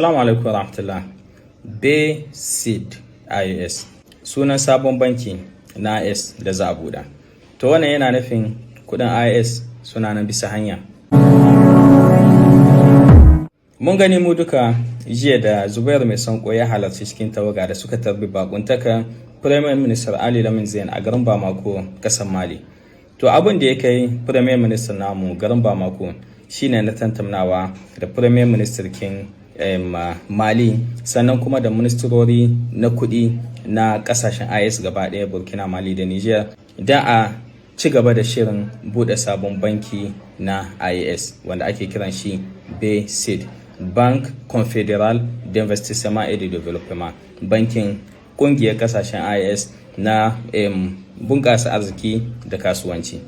Assalamu alaikum warahmatullah. BSEED IOS sunan sabon banki na IS da za a buɗa. To wannan yana nufin kudin IS suna nan bisa hanya. Mun gani mu duka jiya da Zubairu Mai Sanko ya halarci cikin tawaga da suka tarbi bakuntaka Premier Minister Ali Lamin Zain a garin Bamako, kasar Mali. To abin da ya kai Premier Minister namu garin Bamako shine na tantamnawa da Premier Minister King Mali, sannan kuma da ministrori na kuɗi na ƙasashen IS gaba ɗaya, Burkina, Mali da Niger, da a ci gaba da shirin buɗe sabon banki na IS wanda ake kiran shi BSEED, Banque Confédérale d'Investissement et de Développement, bankin ƙungiyar ƙasashen IS na bunƙasa arziki da kasuwanci.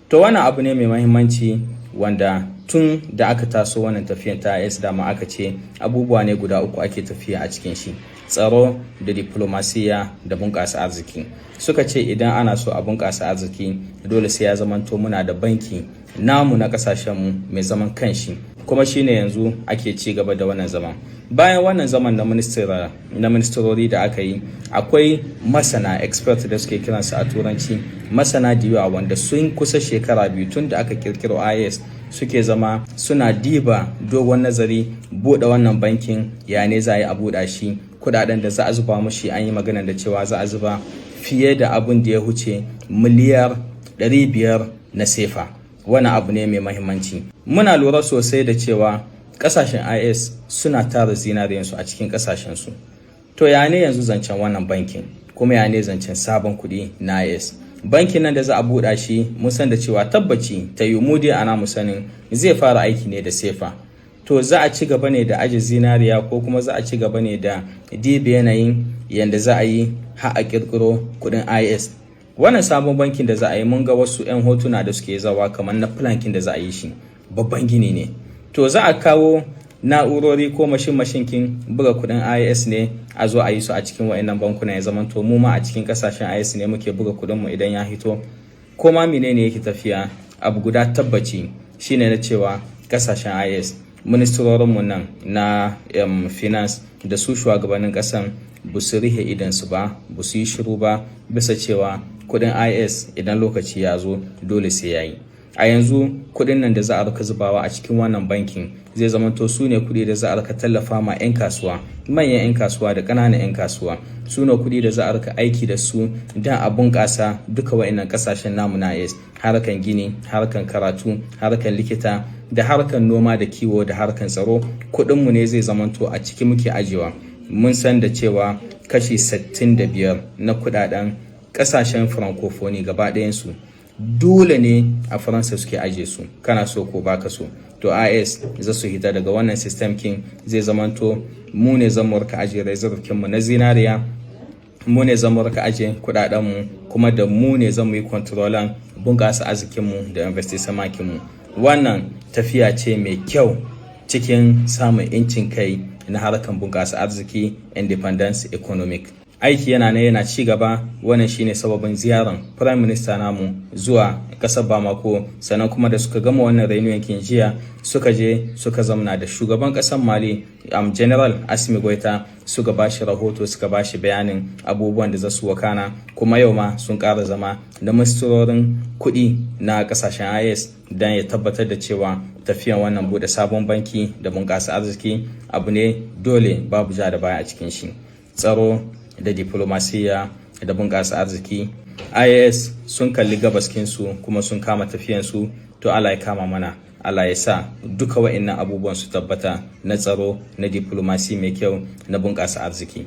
To wannan abu ne mai mahimmanci wanda tun da aka taso wannan tafiyan ta IS dama aka ce abubuwa ne guda uku ake tafiya a cikin shi: tsaro da diplomasiya da bunƙasa arziki. Suka ce idan ana so a bunƙasa arziki dole sai ya zamanto muna da banki namu na ƙasashenmu mai zaman kanshi, kuma shine yanzu ake ci gaba da wannan zaman. Bayan wannan zaman na ministrori da aka yi, akwai masana expert da suke kiransu a turanci, masana da yawa wanda sun kusa shekara 2 tun da aka kirkiro IS suke zama suna diba dogon nazari buɗe wannan bankin, ya ne za a yi a buɗa shi, kudaden da za a zuba mushi an yi magana da cewa za a zuba fiye da abin da ya huce miliyar 500 na sefa. Wani abu ne mai mahimmanci. Muna lura sosai da cewa kasashen IS suna tara zinariyansu a cikin kasashensu. To ya ne yanzu zancen wannan bankin, kuma ya ne zancen sabon kuɗi na IS? Bankin nan da za a buɗa shi mun san da cewa tabbaci ta yi mudi ana musanin zai fara aiki ne da sefa. To za a ci gaba ne da aje zinariya, ko kuma za a ci gaba ne da dibe yanayin yadda za a yi har a kirkiro kuɗin IS? Wannan sabon bankin da za a yi, mun ga wasu 'yan hotuna da suke zawa kamar na plankin da za a yi shi, babban gini ne. To za a kawo na'urori ko mashinkin buga kudin IS ne a zo a yi su a cikin wa'annan bankuna, ya zama to mu ma a cikin kasashen IS ne muke buga kudin mu idan ya hito. Ko ma menene yake tafiya, abu guda tabbaci shine na cewa kasashen IS, ministrorin mu nan na finance da su shugabannin kasan ba su rihe idan su ba su yi shiru ba bisa cewa kudin IS idan lokaci ya zo dole sai yayi. A yanzu kudin nan da za a rika zubawa a cikin wannan bankin zai zamanto su ne kudi da za a rika tallafa ma 'yan kasuwa, manyan 'yan kasuwa da ƙananan 'yan kasuwa. Su ne kudi da za a rika aiki da su don a bunƙasa duka wa'annan ƙasashen namu na IS, harkan gini, harkan karatu, harkan likita da harkan noma da kiwo da harkan tsaro. Kudinmu ne zai zamanto a ciki muke ajewa. Mun san da cewa kashi 65 na kudaden ƙasashen francophonie gaba ɗayansu dole ne a Faransa suke aje su, kana so ko baka so. To IS za su hita daga wannan system king, zai zamanto mu ne zan murka aje reserve mu na zinariya, mu ne zan murka aje kudadenmu, kuma da mu ne zan mu yi controlan bunƙasa arzikinmu da investment mu. Wannan tafiya ce mai kyau cikin samun incin kai na harkar bunƙasa arziki, independence economic. Aiki yana ne yana ci gaba. Wannan shine sababin ziyarar Prime Minister namu zuwa kasar Bamako, sannan kuma da suka gama wannan reunion kin jiya suka je suka zamna da shugaban kasar Mali General Assimi Goita, suka bashi rahoto, suka bashi bayanin abubuwan da za su wakana. Kuma yau ma sun ƙara zama da ministrorin kuɗi na kasashen IS don ya tabbatar da cewa tafiyan wannan bude sabon banki da bunƙasa arziki abu ne dole babu ja da baya a cikin shi. Tsaro da diplomasiya da bunƙasa arziki, IS sun kalli gabaskinsu kuma sun kama tafiyansu. To Allah ya kama mana, Allah ya sa duka wa'annan abubuwan su tabbata, na tsaro, na diplomasi mai kyau, na bunƙasa arziki.